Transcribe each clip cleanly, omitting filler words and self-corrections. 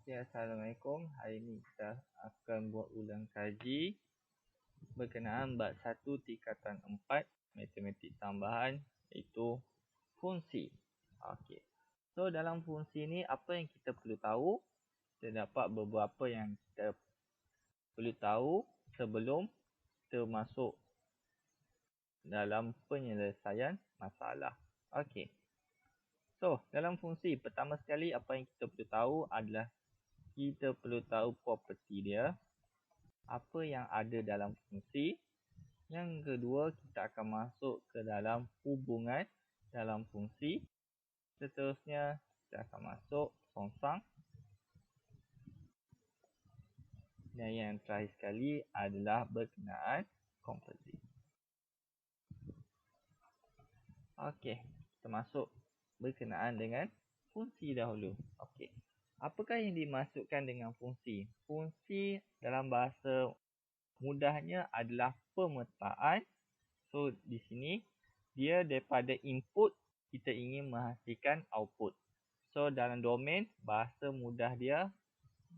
Okey, Assalamualaikum. Hari ini kita akan buat ulang kaji berkenaan bab 1 tingkatan 4 matematik tambahan, iaitu fungsi. Okey. So dalam fungsi ni apa yang kita perlu tahu? Terdapat beberapa yang kita perlu tahu sebelum kita masuk dalam penyelesaian masalah. Okey. So, dalam fungsi pertama sekali apa yang kita perlu tahu adalah kita perlu tahu properti dia, apa yang ada dalam fungsi. Yang kedua, kita akan masuk ke dalam hubungan dalam fungsi. Seterusnya, kita akan masuk songsang. Dan yang terakhir sekali adalah berkenaan komposit. Okey, kita masuk berkenaan dengan fungsi dahulu. Okey. Apakah yang dimaksudkan dengan fungsi? Fungsi dalam bahasa mudahnya adalah pemetaan. So, di sini dia daripada input kita ingin menghasilkan output. So, dalam domain bahasa mudah dia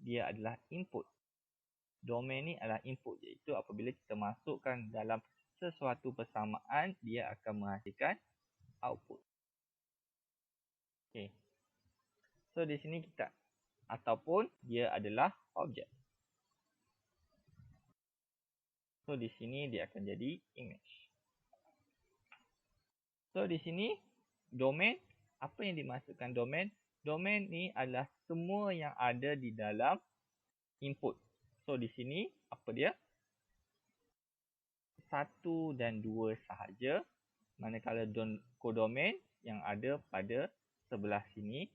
adalah input. Domain ni adalah input, iaitu apabila kita masukkan dalam sesuatu persamaan, dia akan menghasilkan output. Okay. So, di sini kita ataupun dia adalah objek. So, di sini dia akan jadi image. So, di sini domain, apa yang dimaksudkan domain? Domain ni adalah semua yang ada di dalam input. So, di sini apa dia? 1 dan 2 sahaja. Manakala kodomain yang ada pada sebelah sini,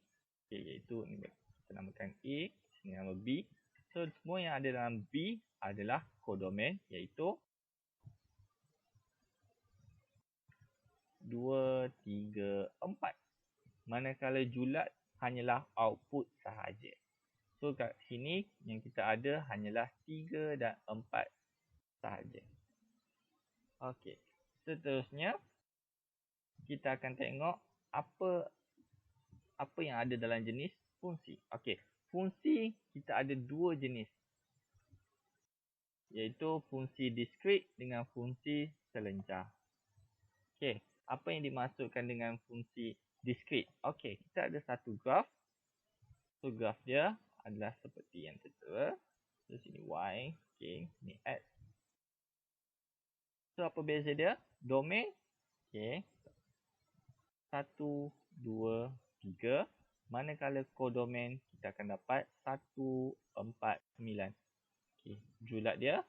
iaitu ini kita namakan A, sini nama B. So, semua yang ada dalam B adalah kodomain, iaitu 2, 3, 4. Manakala julat hanyalah output sahaja. So, kat sini yang kita ada hanyalah 3 dan 4 sahaja. Okey. Seterusnya, kita akan tengok apa yang ada dalam jenis fungsi. Okey. Fungsi kita ada dua jenis, iaitu fungsi diskrit dengan fungsi selencah. Okey. Apa yang dimaksudkan dengan fungsi diskrit? Okey, kita ada satu graf. So, graf dia adalah seperti yang tertera. So, sini Y. Okey, ni X. So, apa beza dia? Domain. Okey. 1, 2, 3. Manakala kodomain, kita akan dapat 1, 4, 9. Okey, julat dia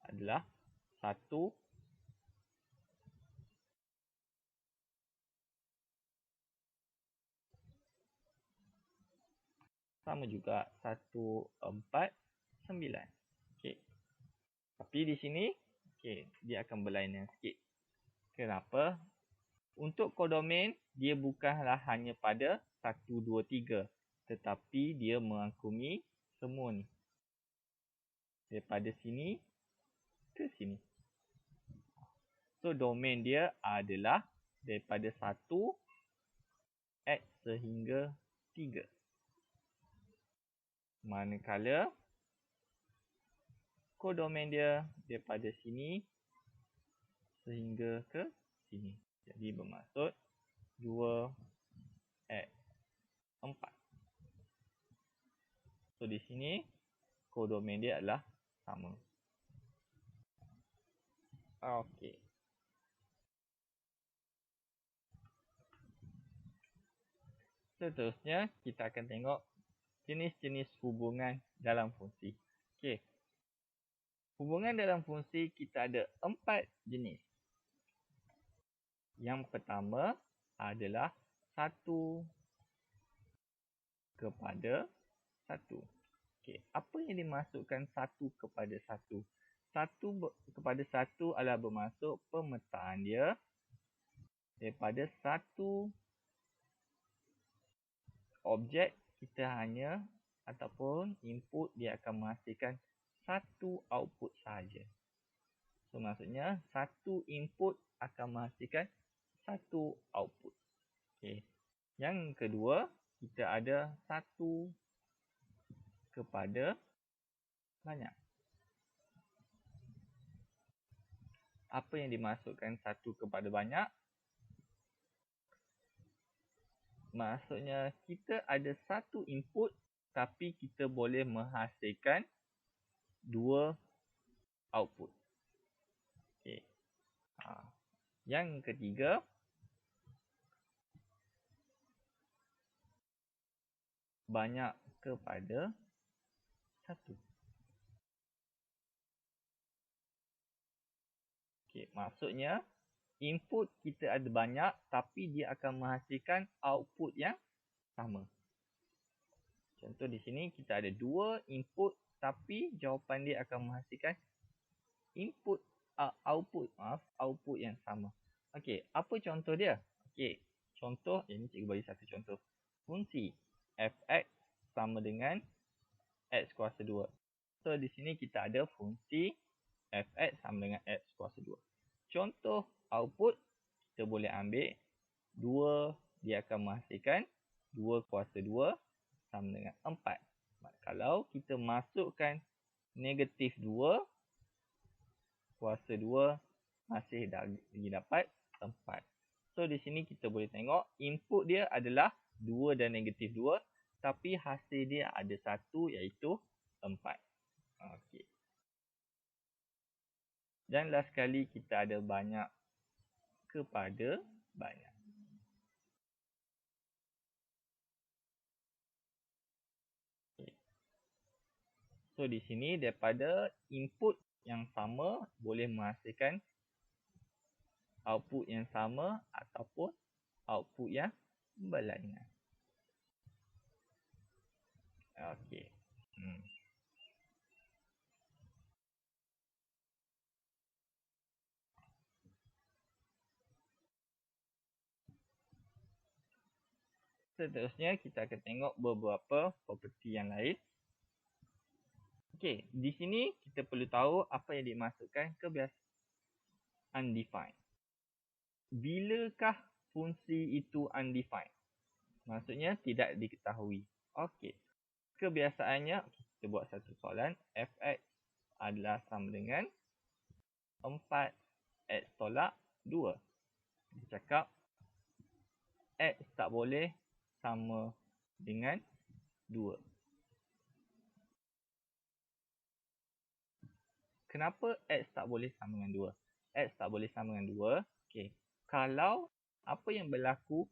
adalah 1, sama juga 1, 4, 9. Okey. Tapi di sini, okey, dia akan berlainan sikit. Kenapa? Untuk kodomain, dia bukanlah hanya pada 1, 2, 3. Tetapi dia merangkumi semua ni. Daripada sini ke sini. So, domain dia adalah daripada 1 X sehingga 3. Manakala kodomain dia daripada sini sehingga ke sini. Jadi bermaksud 2 X 4. So, di sini kodomain dia adalah sama. Okey. Seterusnya, kita akan tengok jenis-jenis hubungan dalam fungsi. Okey. Hubungan dalam fungsi kita ada 4 jenis. Yang pertama adalah 1 kepada 1. Okey, apa yang dimaksudkan 1 kepada 1? 1 kepada 1 adalah bermaksud pemetaan dia daripada satu objek, kita hanya ataupun input dia akan menghasilkan satu output sahaja. So, maksudnya satu input akan menghasilkan satu output. Okey. Yang kedua, kita ada 1 kepada banyak. Apa yang dimasukkan 1 kepada banyak? Maksudnya kita ada 1 input tapi kita boleh menghasilkan 2 output. Okey. Yang ketiga, banyak kepada 1. Okey, maksudnya input kita ada banyak tapi dia akan menghasilkan output yang sama. Contoh di sini kita ada 2 input tapi jawapan dia akan menghasilkan output yang sama. Okey, apa contoh dia? Okey, contoh ini cikgu bagi satu contoh. Fungsi f(x) sama dengan x kuasa 2. So di sini kita ada fungsi f(x) sama dengan x kuasa 2. Contoh output kita boleh ambil 2, dia akan menghasilkan 2 kuasa 2 sama dengan 4. Kalau kita masukkan negatif 2, kuasa 2 masih lagi dapat 4. So di sini kita boleh tengok input dia adalah 2 dan negatif 2 tapi hasil dia ada 1 iaitu 4. Okey. Dan last sekali kita ada banyak kepada banyak. Okay. So di sini daripada input yang sama boleh menghasilkan output yang sama ataupun output yang berlainan. Okey. Seterusnya kita akan tengok beberapa properti yang lain. Okey, di sini kita perlu tahu apa yang dimasukkan kebiasaan undefined. Bilakah fungsi itu undefined? Maksudnya tidak diketahui. Okey. Kebiasaannya kita buat satu soalan, f(x) adalah sama dengan 4x tolak 2. Dia cakap x tak boleh sama dengan 2. Kenapa x tak boleh sama dengan 2? X tak boleh sama dengan 2. Okey. Kalau apa yang berlaku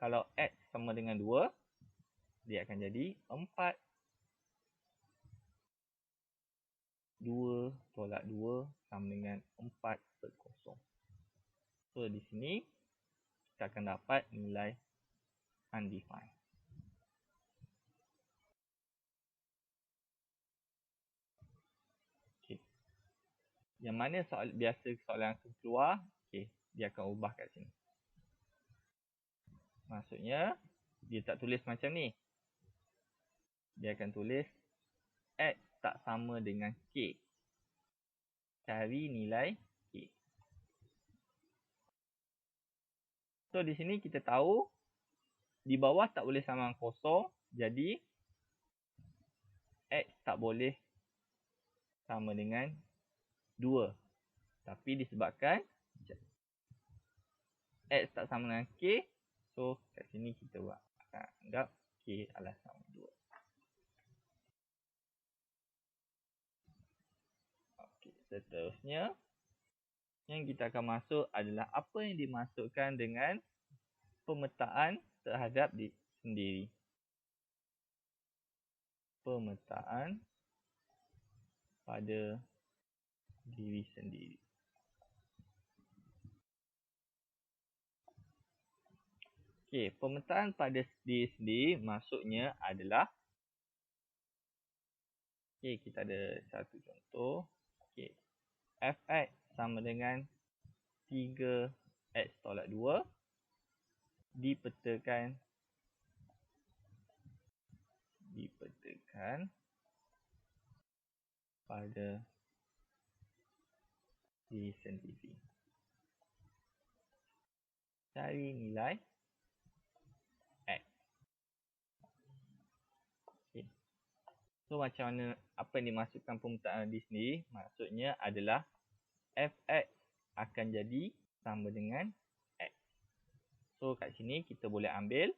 kalau x sama dengan 2, dia akan jadi 4. 2 tolak 2 sama dengan 4/0. So di sini kita akan dapat nilai undefined. Okey. Yang mana biasa soalan akan keluar, okey, dia akan ubah kat sini. Maksudnya dia tak tulis macam ni. Dia akan tulis x tak sama dengan k. Cari nilai k. So di sini kita tahu di bawah tak boleh sama dengan kosong, jadi x tak boleh sama dengan 2. Tapi disebabkan x tak sama dengan k, so kat sini kita akan anggap k adalah sama 2. Okey, seterusnya yang kita akan masuk adalah apa yang dimasukkan dengan pemetaan terhadap diri sendiri. Pemetaan pada diri sendiri. Okey, pemetaan pada diri sendiri maksudnya adalah, okey, kita ada satu contoh. Okey, f(x) sama dengan 3x tolak 2 dipetakan pada diri sendiri. Cari nilai x. Okay. So macam mana, apa yang dimasukkan pemetaan di sini, maksudnya adalah fx akan jadi sama dengan x. So kat sini kita boleh ambil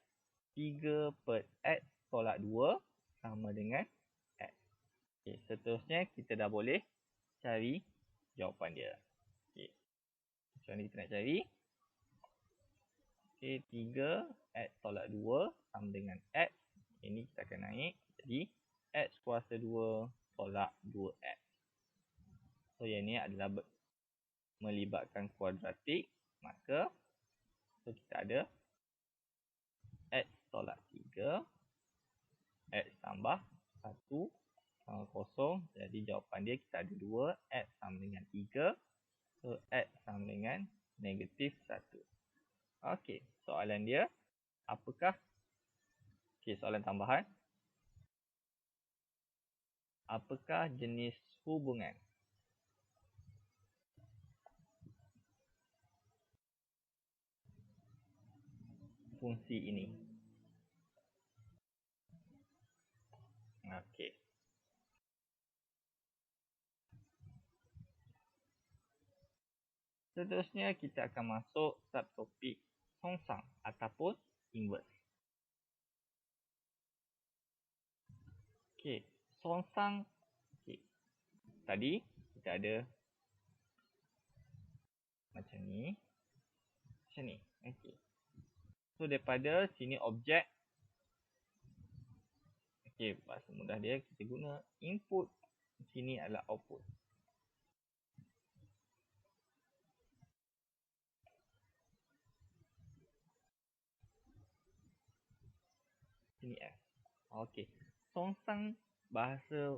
3 per x tolak 2 sama dengan x. Okay, seterusnya kita dah boleh cari jawapan dia. Okay. Macam mana kita nak cari? Okay, 3 x tolak 2 sama dengan x. Ini kita akan naik. Jadi x kuasa 2 tolak 2x. So yang ni adalah melibatkan kuadratik. Maka so kita ada x tolak 3, x tambah 1 sama kosong. Jadi jawapan dia kita ada 2, x sama dengan 3. So x sama dengan negatif 1. Okey, soalan dia apakah? Okey, soalan tambahan. Apakah jenis hubungan fungsi ini? Okey. Seterusnya kita akan masuk subtopik songsang ataupun inverse. Okey, songsang. Okey. Tadi kita ada macam ni. Macam ni. Okey. So daripada sini objek. Okey, bahasa mudah dia kita guna input. Sini adalah output. Sini S. Okey. Songsang bahasa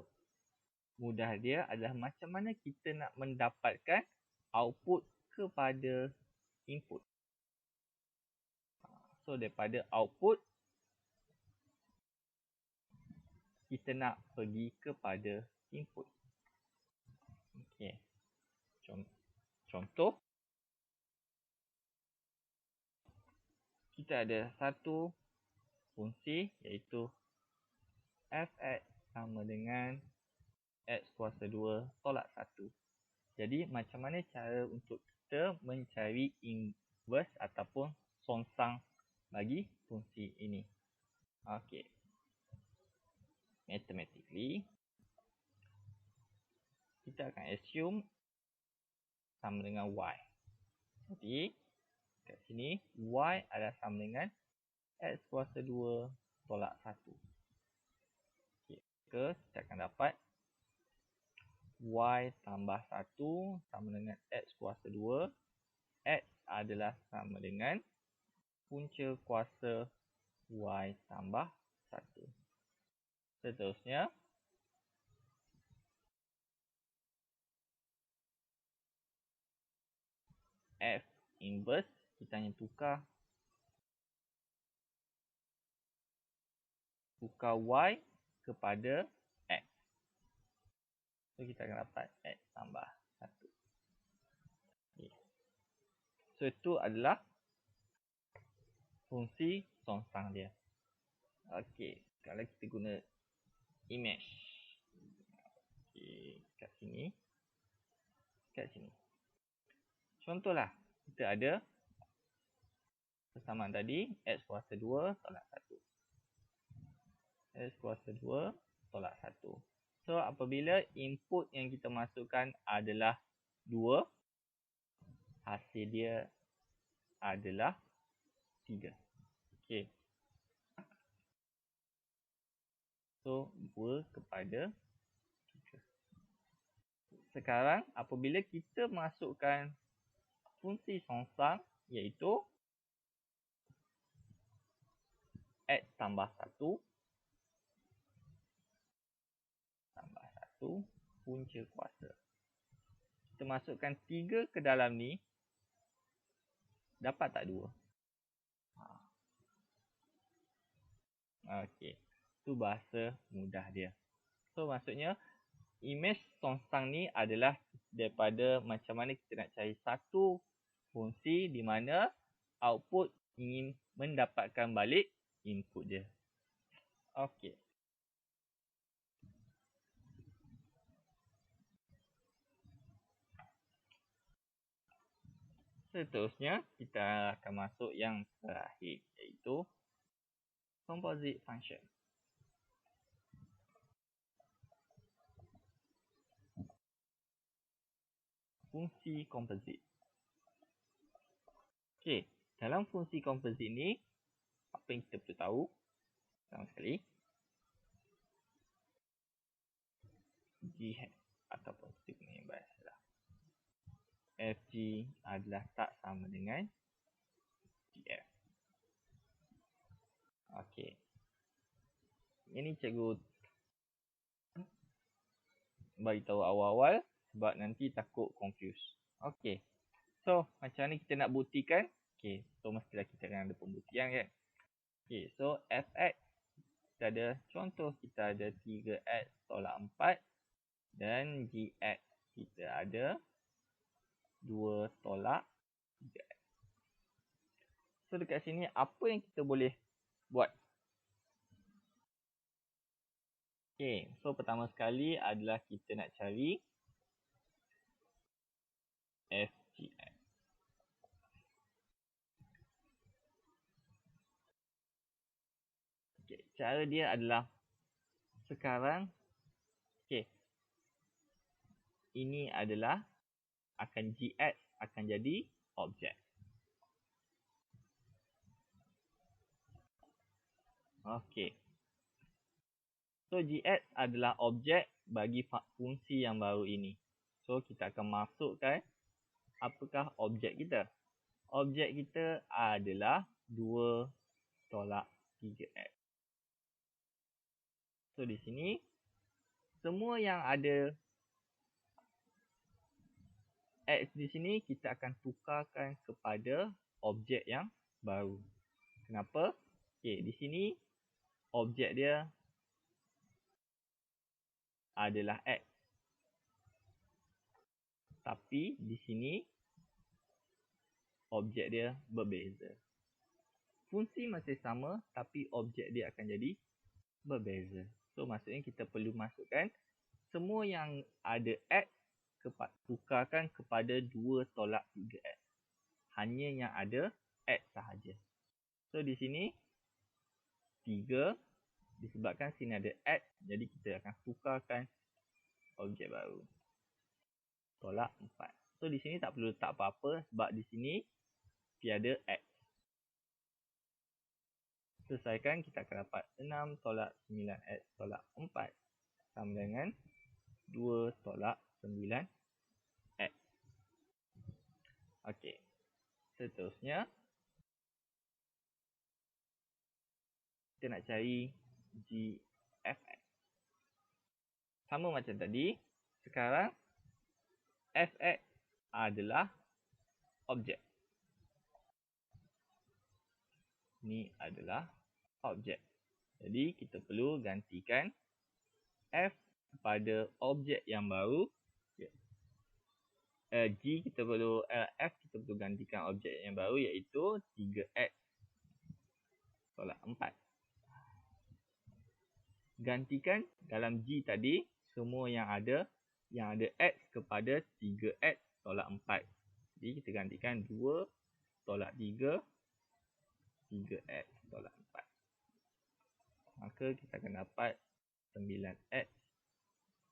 mudah dia adalah macam mana kita nak mendapatkan output kepada input. So daripada output kita nak pergi kepada input. Okey. Contoh kita ada satu fungsi iaitu fx sama dengan x kuasa 2 tolak 1. Jadi macam mana cara untuk kita mencari inverse ataupun songsang bagi fungsi ini? Okey. Mathematically kita akan assume sama dengan y. Jadi kat sini y adalah sama dengan x kuasa 2 tolak 1. Okey, maka kita akan dapat y tambah 1 sama dengan x kuasa 2. X adalah sama dengan punca kuasa y tambah 1. Seterusnya f inverse kita hanya tukar y kepada x. So kita akan dapat x tambah 1. Okay. So itu adalah fungsi songsang dia. Okey, kalau kita guna image. Okey, kat sini. Kat sini. Contohlah, kita ada persamaan tadi x kuasa 2 tolak 1. X kuasa 2 tolak 1. So apabila input yang kita masukkan adalah 2, hasil dia adalah 3. Okey. So 2 kepada 3. Sekarang apabila kita masukkan fungsi songsang iaitu x tambah 1 punca kuasa. Kita masukkan 3 ke dalam ni, dapat tak 2? Okey, tu bahasa mudah dia. So maksudnya image songsang ni adalah daripada macam mana kita nak cari satu fungsi di mana output ingin mendapatkan balik input dia. Okey. Seterusnya, kita akan masuk yang terakhir, iaitu composite function. Fungsi komposit. Okey, dalam fungsi komposit ni, apa yang kita perlu tahu? Pertama sekali, G hat ataupun kita guna yang biasalah. Fg adalah tak sama dengan Gf. Okey. Ini cikgu bagi tahu awal-awal sebab nanti takut confuse. Okey. So, macam ni kita nak buktikan. Okey, so mestilah kita akan ada pembuktian kan. Okey, so Fx kita ada contoh kita ada 3x tolak 4 dan Gx kita ada 2 tolak 3x. So dekat sini apa yang kita boleh buat? Okey, so pertama sekali adalah kita nak cari Fgx. Okey, cara dia adalah sekarang, okey, ini adalah akan Gx akan jadi objek. Okey. So Gx adalah objek bagi fungsi yang baru ini. So kita akan masukkan apakah objek kita. Objek kita adalah 2 tolak 3x. So di sini semua yang ada x di sini kita akan tukarkan kepada objek yang baru. Kenapa? Okey, di sini objek dia adalah x. Tapi di sini objek dia berbeza. Fungsi masih sama tapi objek dia akan jadi berbeza. So maksudnya kita perlu masukkan semua yang ada x tukarkan kepada 2 tolak 3x. Hanya yang ada x sahaja. So di sini 3 disebabkan sini ada x, jadi kita akan tukarkan objek baru. Tolak 4. So di sini tak perlu letak apa-apa sebab di sini tiada x. Selesaikan, kita akan dapat 6 tolak 9x tolak 4 sama dengan 2 tolak 9x. Okey. Seterusnya, kita nak cari Gfx. Sama macam tadi, sekarang Fx adalah objek. Ini adalah objek. Jadi kita perlu gantikan F kepada objek yang baru. G kita perlu F kita perlu gantikan objek yang baru iaitu 3x tolak 4. Gantikan dalam G tadi semua yang ada x kepada 3x tolak 4. Jadi kita gantikan 2 tolak 3 3x tolak 4. Maka kita akan dapat 9x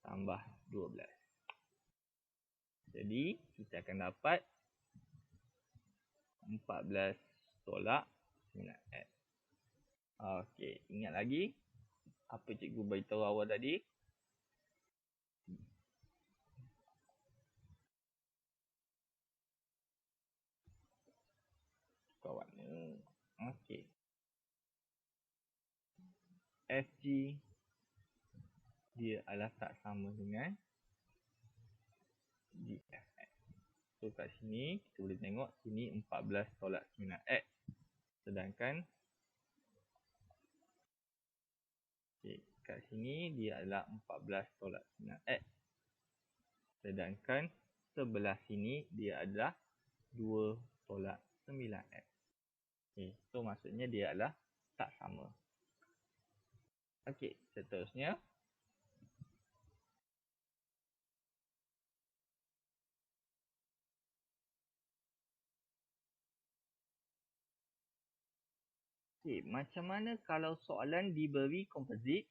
tambah 12. Jadi kita akan dapat 14 tolak 9x. Okey, ingat lagi apa cikgu beritahu awal tadi? Kawan. Okey. Fg dia adalah tak sama dengan Gfx. So kat sini kita boleh tengok sini 14 tolak 9x. Sedangkan kat sini dia adalah 14 tolak 9x. Sedangkan sebelah sini dia adalah 2 tolak 9x. So maksudnya dia adalah tak sama. Seterusnya Okey, macam mana kalau soalan diberi komposit?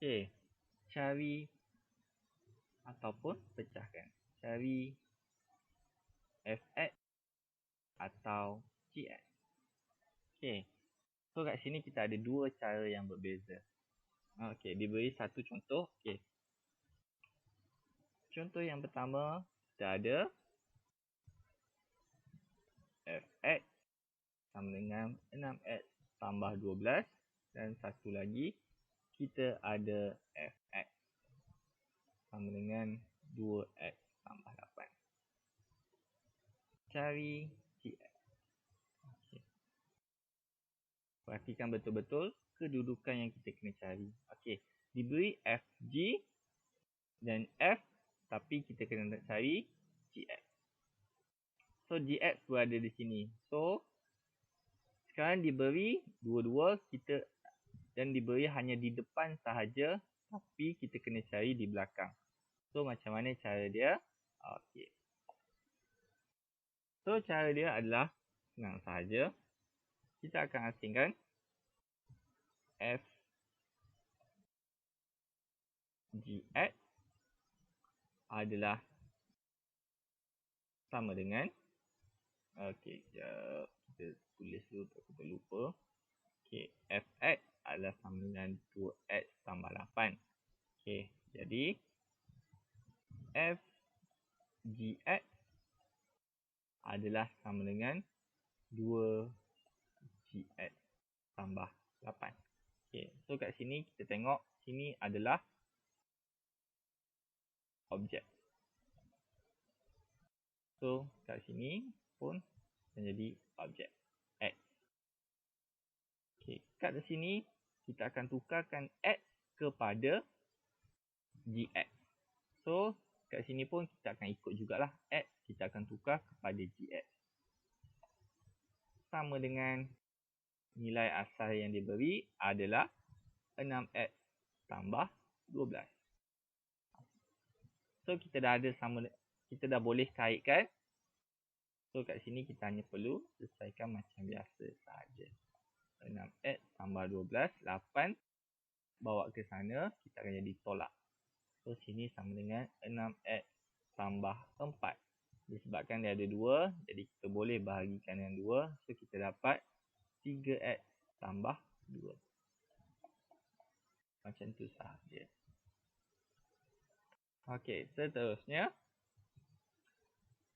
Okey, cari ataupun pecahkan. Cari fx atau gx. Okey, so kat sini kita ada dua cara yang berbeza. Okey, diberi satu contoh. Okey, contoh yang pertama, kita ada fx sama dengan 6x tambah 12. Dan satu lagi, kita ada fx sama dengan 2x tambah 8. Cari gx. Okay. Perhatikan betul-betul kedudukan yang kita kena cari. Okey, diberi fg dan f, tapi kita kena cari gx. So gx berada di sini. So sekarang diberi dua-dua kita dan diberi hanya di depan sahaja, tapi kita kena cari di belakang. So macam mana cara dia? Okey. So cara dia adalah senang sahaja. Kita akan asingkan f gx adalah sama dengan, okey, sekejap, kita tulis dulu takut terlupa. Okey, fx adalah sama dengan 2x tambah 8. Okey, jadi f gx adalah sama dengan 2gx tambah 8. Okey, so kat sini kita tengok sini adalah objek. So kat sini pun menjadi objek x. Okey, kat sini kita akan tukarkan x kepada gx. So kat sini pun kita akan ikut jugalah, x kita akan tukar kepada gx. Sama dengan nilai asal yang diberi adalah 6x tambah 12. So kita dah ada sama, kita dah boleh kaitkan. So kat sini kita hanya perlu selesaikan macam biasa sahaja. 6x tambah 12, 8 bawa ke sana, kita akan jadi tolak. So sini sama dengan 6x tambah 4. Disebabkan dia ada 2, jadi kita boleh bahagikan dengan 2. So kita dapat 3x tambah 2. Macam tu sahaja. Okey, seterusnya.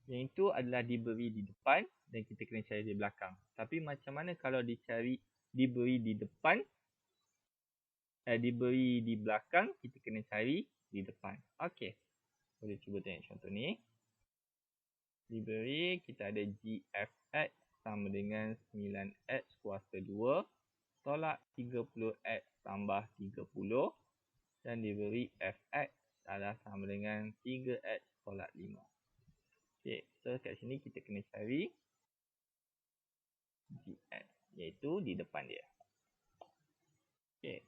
Yang itu adalah diberi di depan dan kita kena cari di belakang. Tapi macam mana kalau diberi di depan, diberi di belakang, kita kena cari di depan. Okey, boleh cuba tengok contoh ni. Diberi, kita ada gfx sama dengan 9x kuasa 2 tolak 30x tambah 30. Dan diberi fx adalah sama dengan 3x tolak 5. Okey, so kat sini kita kena cari gx, iaitu di depan dia. Okey,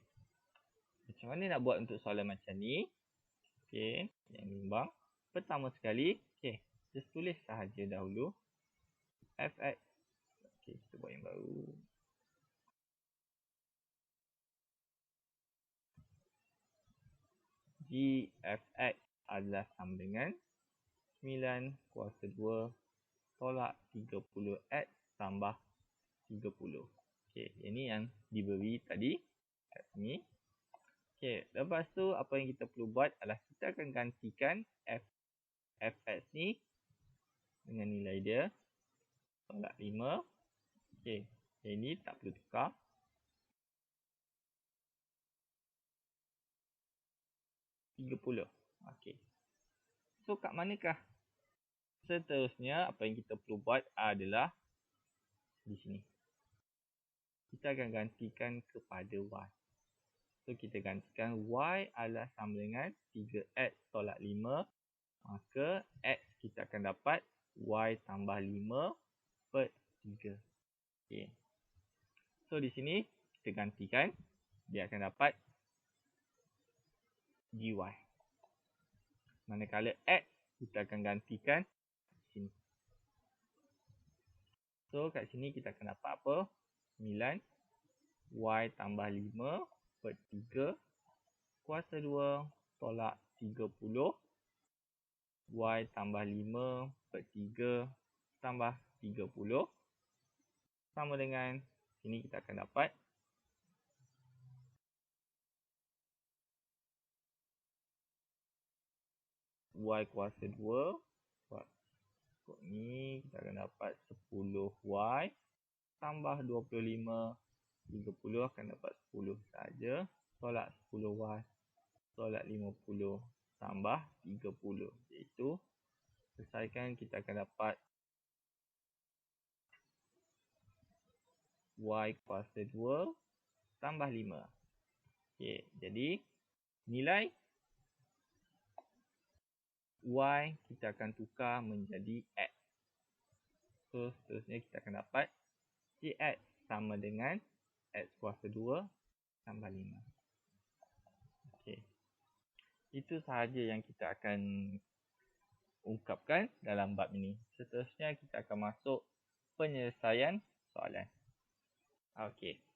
macam mana nak buat untuk soalan macam ni? Okey, yang bimbang. Pertama sekali, okey, just tulis sahaja dahulu fx. Okey, kita buat yang baru. Gfx adalah sama dengan 9 kuasa 2 tolak 30x tambah 30. Okey, ini yang diberi tadi kat sini. Okey, lepas tu apa yang kita perlu buat adalah kita akan gantikan fx ni dengan nilai dia tolak 5. Okey, ini tak perlu tukar. Okey. So kat manakah? Seterusnya apa yang kita perlu buat adalah di sini. Kita akan gantikan kepada y. So kita gantikan y adalah sama dengan 3x tolak 5. Maka x kita akan dapat y tambah 5 per 3. Okey. So di sini kita gantikan, dia akan dapat dy. Manakala x kita akan gantikan sini. So kat sini kita akan dapat apa? 9 y tambah 5 per 3 kuasa 2 tolak 30 y tambah 5 per 3 tambah 30 sama dengan sini kita akan dapat y kuasa 2 kot ni kita akan dapat 10y tambah 25 30 akan dapat 10 saja tolak 10y tolak 50 tambah 30 iaitu selesaikan kita akan dapat y kuasa 2 tambah 5. Okey, jadi nilai y kita akan tukar menjadi x. So seterusnya kita akan dapat cx sama dengan x kuasa 2 tambah 5. Okey. Itu sahaja yang kita akan ungkapkan dalam bab ini. Seterusnya kita akan masuk penyelesaian soalan. Okey.